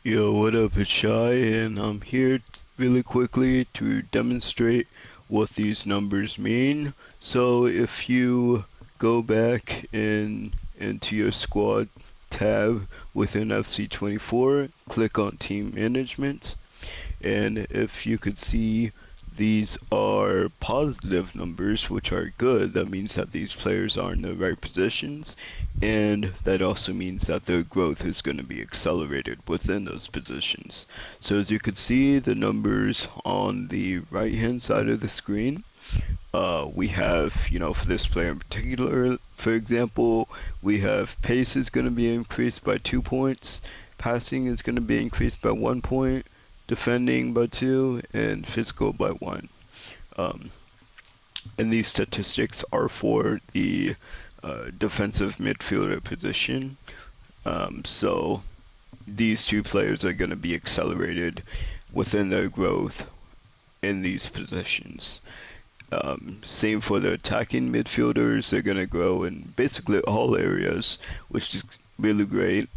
Yo, what up? It's Shy, and I'm here really quickly to demonstrate what these numbers mean. So, if you go back into your squad tab within FC24, click on Team Management, and if you could see, these are positive numbers, which are good. That means that these players are in the right positions, and that also means that their growth is going to be accelerated within those positions. So as you can see, the numbers on the right hand side of the screen, we have, for this player in particular, for example, we have pace is going to be increased by 2 points, passing is going to be increased by 1 point, defending by 2, and physical by 1. Um, and these statistics are for the defensive midfielder position. So these two players are going to be accelerated within their growth in these positions. Same for the attacking midfielders, they're going to grow in basically all areas, which is really great.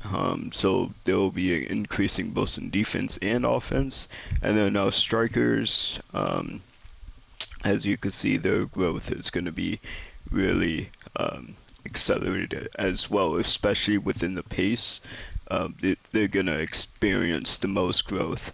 So they'll be increasing both in defense and offense. And then now strikers, as you can see, their growth is going to be really accelerated as well, especially within the pace. They're going to experience the most growth.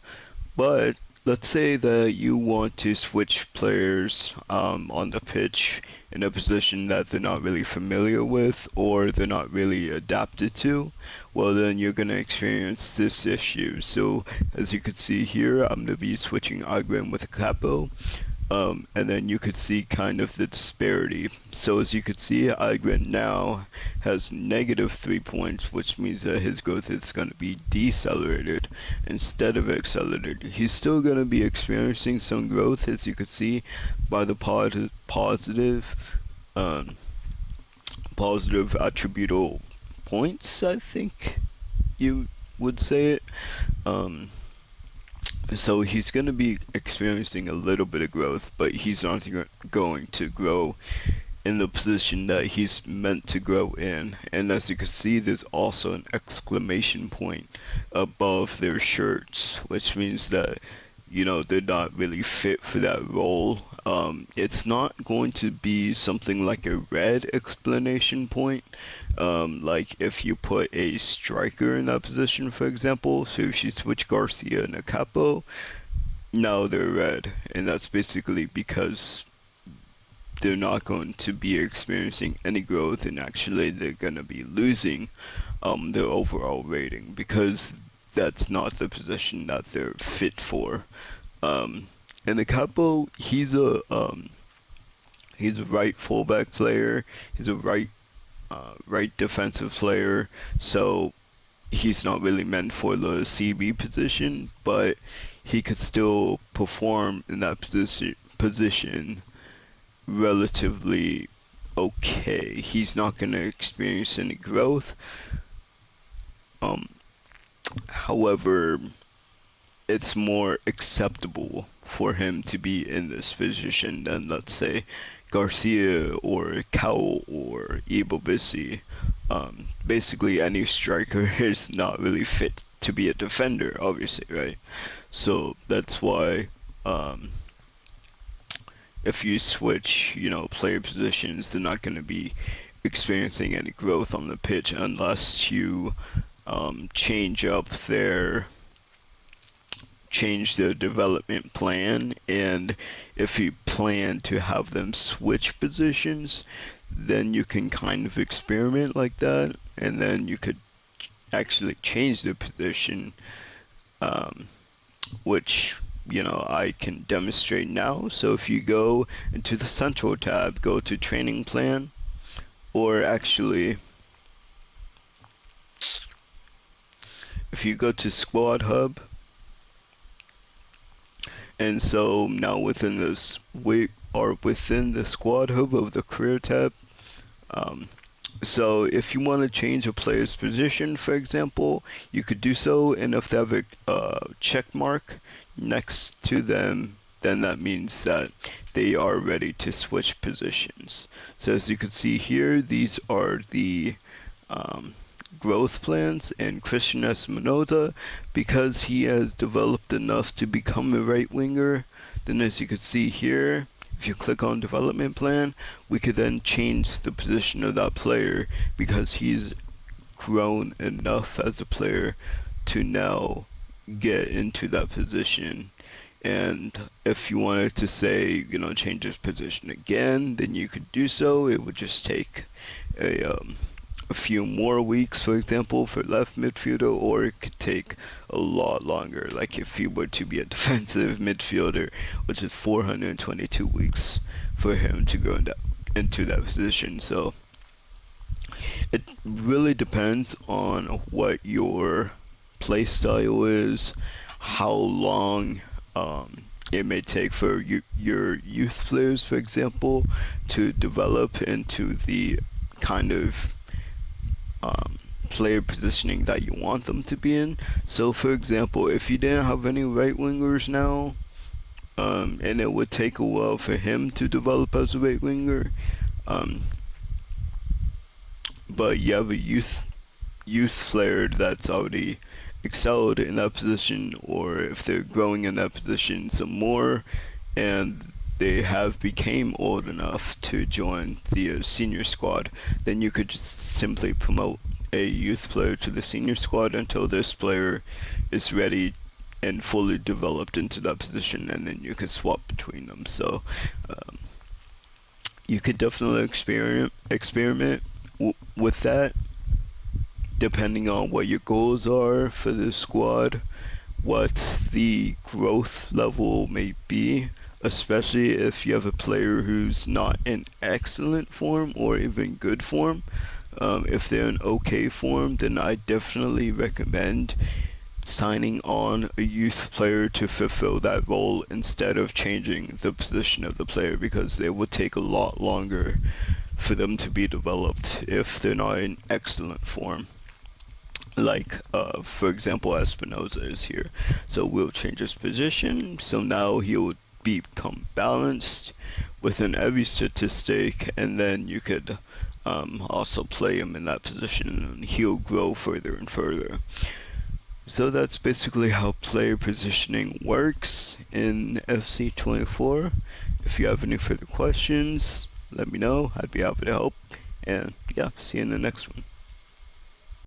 But let's say that you want to switch players on the pitch in a position that they're not really familiar with or they're not really adapted to. Well, then you're going to experience this issue. So as you can see here, I'm going to be switching Agren with a Capo. And then you could see kind of the disparity. So as you could see, Igren now has -3 points, which means that his growth is going to be decelerated instead of accelerated. He's still going to be experiencing some growth, as you could see by the um, positive attributable points, I think you would say it. Um, so he's going to be experiencing a little bit of growth, but he's not going to grow in the position that he's meant to grow in. And as you can see, there's also an exclamation point above their shirts, which means that, they're not really fit for that role. It's not going to be something like a red explanation point, like if you put a striker in that position, for example. So if you switch Garcia and a Capo, now they're red, and that's basically because they're not going to be experiencing any growth, and actually they're going to be losing their overall rating because that's not the position that they're fit for. Um, and the Capo, he's a right fullback player. He's a right defensive player. So he's not really meant for the CB position, but he could still perform in that position relatively okay. He's not going to experience any growth. Um, However, it's more acceptable for him to be in this position than, let's say, Garcia or Cowell or Ibobisi. Basically, any striker is not really fit to be a defender, obviously, right? So that's why if you switch, player positions, they're not going to be experiencing any growth on the pitch unless you change up their development plan. And if you plan to have them switch positions, then you can kind of experiment like that, and then you could actually change the position, um, which I can demonstrate now. So if you go into the central tab, go to training plan, or actually if you go to squad hub, and so now within this, we are within the squad hub of the career tab. So if you want to change a player's position, for example, you could do so, and if they have a check mark next to them, then that means that they are ready to switch positions. So as you can see here, these are the growth plans, and Christian Espinoza, because he has developed enough to become a right winger, then as you can see here, if you click on development plan, we could then change the position of that player because he's grown enough as a player to now get into that position. And if you wanted to say, change his position again, then you could do so. It would just take a few more weeks, for example, for left midfielder, or it could take a lot longer, like if he were to be a defensive midfielder, which is 422 weeks for him to go into that position. So it really depends on what your play style is, how long it may take for your youth players, for example, to develop into the kind of player positioning that you want them to be in. So, for example, if you didn't have any right wingers now, and it would take a while for him to develop as a right winger, um, but you have a youth player that's already excelled in that position, or if they're growing in that position some more, and they have became old enough to join the senior squad, then you could just simply promote a youth player to the senior squad until this player is ready and fully developed into that position, and then you could swap between them. So you could definitely experiment with that, depending on what your goals are for the squad, what the growth level may be, especially if you have a player who's not in excellent form or even good form. If they're in okay form, then I definitely recommend signing on a youth player to fulfill that role instead of changing the position of the player, because it would take a lot longer for them to be developed if they're not in excellent form. Like, for example, Espinoza is here. So we'll change his position. So now he'll become balanced within every statistic, and then you could also play him in that position, and he'll grow further and further. So that's basically how player positioning works in FC24. If you have any further questions, let me know. I'd be happy to help. And yeah, see you in the next one.